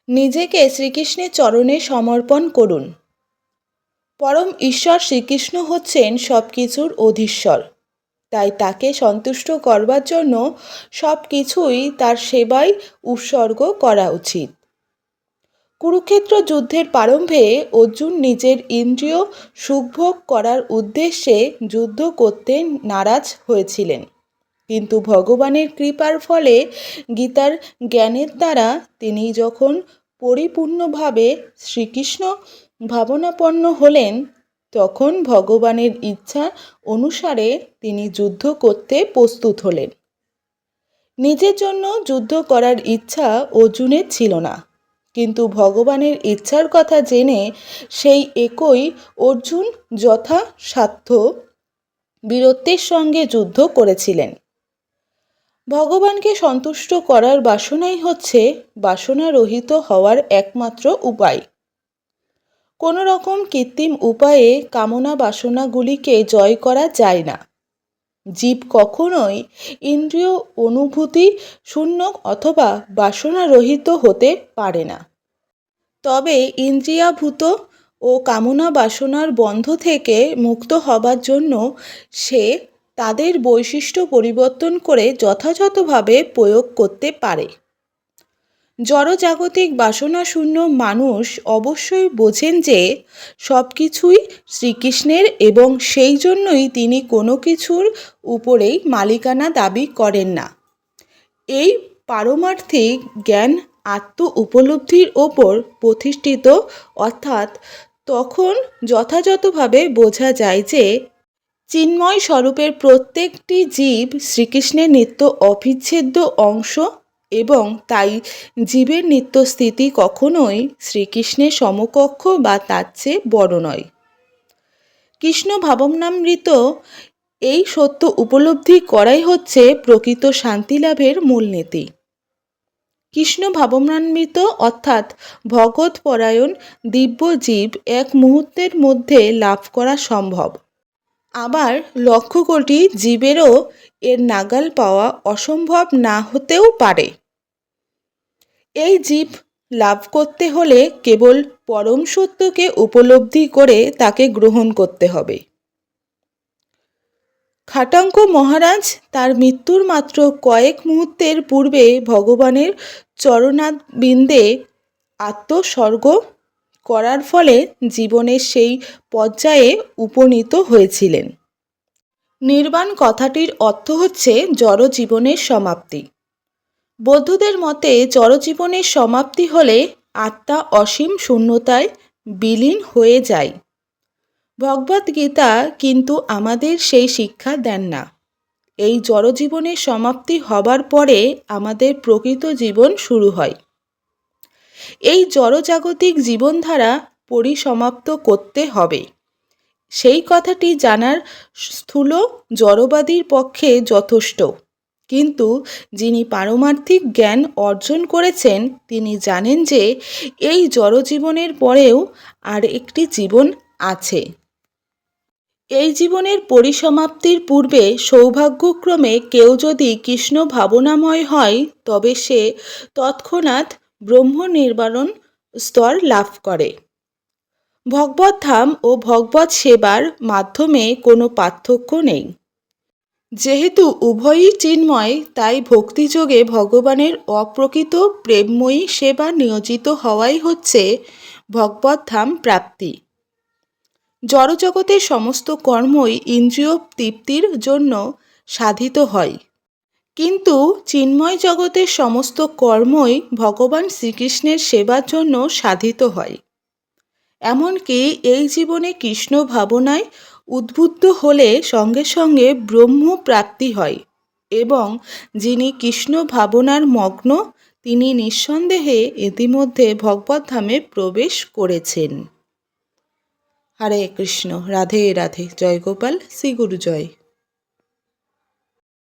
নিজেকে শ্রীকৃষ্ণের চরণে সমর্পণ করুন। পরম ঈশ্বর শ্রীকৃষ্ণ হচ্ছেন সব কিছুর অধীশ্বর, তাই তাকে সন্তুষ্ট করবার জন্য সব কিছুই তার সেবায় উৎসর্গ করা উচিত। কুরুক্ষেত্র যুদ্ধের প্রারম্ভে অর্জুন নিজের ইন্দ্রিয় সুখভোগ করার উদ্দেশ্যে যুদ্ধ করতে নারাজ হয়েছিলেন, কিন্তু ভগবানের কৃপার ফলে গীতার জ্ঞানের দ্বারা তিনি যখন পরিপূর্ণভাবে শ্রীকৃষ্ণ ভাবনাপন্ন হলেন, তখন ভগবানের ইচ্ছা অনুসারে তিনি যুদ্ধ করতে প্রস্তুত হলেন। নিজের জন্য যুদ্ধ করার ইচ্ছা অর্জুনের ছিল না, কিন্তু ভগবানের ইচ্ছার কথা জেনে সেই একই অর্জুন যথাসাধ্য বীরত্বের সঙ্গে যুদ্ধ করেছিলেন। ভগবানকে সন্তুষ্ট করার বাসনাই হচ্ছে বাসনারহিত হওয়ার একমাত্র উপায়। কোনো রকম কৃত্রিম উপায়ে কামনা বাসনাগুলিকে জয় করা যায় না। জীব কখনোই ইন্দ্রিয় অনুভূতি শূন্য অথবা বাসনারহিত হতে পারে না। তবে ইন্দ্রিয়াভূত ও কামনা বাসনার বন্ধ থেকে মুক্ত হবার জন্য সে তাদের বৈশিষ্ট্য পরিবর্তন করে যথাযথভাবে প্রয়োগ করতে পারে। জড়জাগতিক বাসনাশূন্য মানুষ অবশ্যই বোঝেন যে সব কিছুই শ্রীকৃষ্ণের এবং সেই জন্যই তিনি কোনো কিছুর উপরেই মালিকানা দাবি করেন না। এই পারমার্থিক জ্ঞান আত্ম উপলব্ধির ওপর প্রতিষ্ঠিত, অর্থাৎ তখন যথাযথভাবে বোঝা যায় যে চিন্ময় স্বরূপের প্রত্যেকটি জীব শ্রীকৃষ্ণের নিত্য অবিচ্ছেদ্য অংশ এবং তাই জীবের নিত্যস্থিতি কখনোই শ্রীকৃষ্ণের সমকক্ষ বা তার চেয়ে বড় নয়। কৃষ্ণ ভাবনামৃত এই সত্য উপলব্ধি করাই হচ্ছে প্রকৃত শান্তিলাভের মূলনীতি। কৃষ্ণ ভাবনামৃত অর্থাৎ ভগৎপরায়ণ দিব্য জীব এক মুহূর্তের মধ্যে লাভ করা সম্ভব, আবার লক্ষ কোটি জীবেরও এর নাগাল পাওয়া অসম্ভব না হতেও পারে। এই জীব লাভ করতে হলে কেবল পরম সত্যকে উপলব্ধি করে তাকে গ্রহণ করতে হবে। খাটাঙ্ক মহারাজ তার মৃত্যুর মাত্র কয়েক মুহূর্তের পূর্বে ভগবানের চরণারবিন্দে আত্মোৎসর্গ করার ফলে জীবনের সেই পর্যায়ে উপনীত হয়েছিলেন। নির্বাণ কথাটির অর্থ হচ্ছে জড়জীবনের সমাপ্তি। বৌদ্ধদের মতে জড়জীবনের সমাপ্তি হলে আত্মা অসীম শূন্যতায় বিলীন হয়ে যায়। ভগবদ্গীতা কিন্তু আমাদের সেই শিক্ষা দেন না। এই জড়জীবনের সমাপ্তি হবার পরে আমাদের প্রকৃত জীবন শুরু হয়। এই জড়জাগতিক জীবনধারা পরিসমাপ্ত করতে হবে, সেই কথাটি জানার স্থূল জড়বাদীর পক্ষে যথেষ্ট, কিন্তু যিনি পারমার্থিক জ্ঞান অর্জন করেছেন তিনি জানেন যে এই জড়জীবনের পরেও আর একটি জীবন আছে। এই জীবনের পরিসমাপ্তির পূর্বে সৌভাগ্যক্রমে কেউ যদি কৃষ্ণ ভাবনাময় হয়, তবে সে তৎক্ষণাৎ ব্রহ্ম নির্বাণ স্তর লাভ করে। ভগবত ধাম ও ভগবত সেবার মাধ্যমে কোনো পার্থক্য নেই। যেহেতু উভয়ই চিন্ময়, তাই ভক্তিযোগে ভগবানের অপ্রকৃত প্রেমময়ী সেবা নিয়োজিত হওয়াই হচ্ছে ভগবত ধাম প্রাপ্তি। জড়জগতের সমস্ত কর্মই ইন্দ্রিয় তৃপ্তির জন্য সাধিত হয়, কিন্তু চিন্ময় জগতের সমস্ত কর্মই ভগবান শ্রীকৃষ্ণের সেবার জন্য সাধিত হয়। এমনকি এই জীবনে কৃষ্ণ ভাবনায় উদ্বুদ্ধ হলে সঙ্গে সঙ্গে ব্রহ্ম প্রাপ্তি হয়, এবং যিনি কৃষ্ণ ভাবনার মগ্ন তিনি নিঃসন্দেহে ইতিমধ্যে ভগবদ্ধামে প্রবেশ করেছেন। হরে কৃষ্ণ। রাধে রাধে। জয় গোপাল। শ্রী গুরু জয়।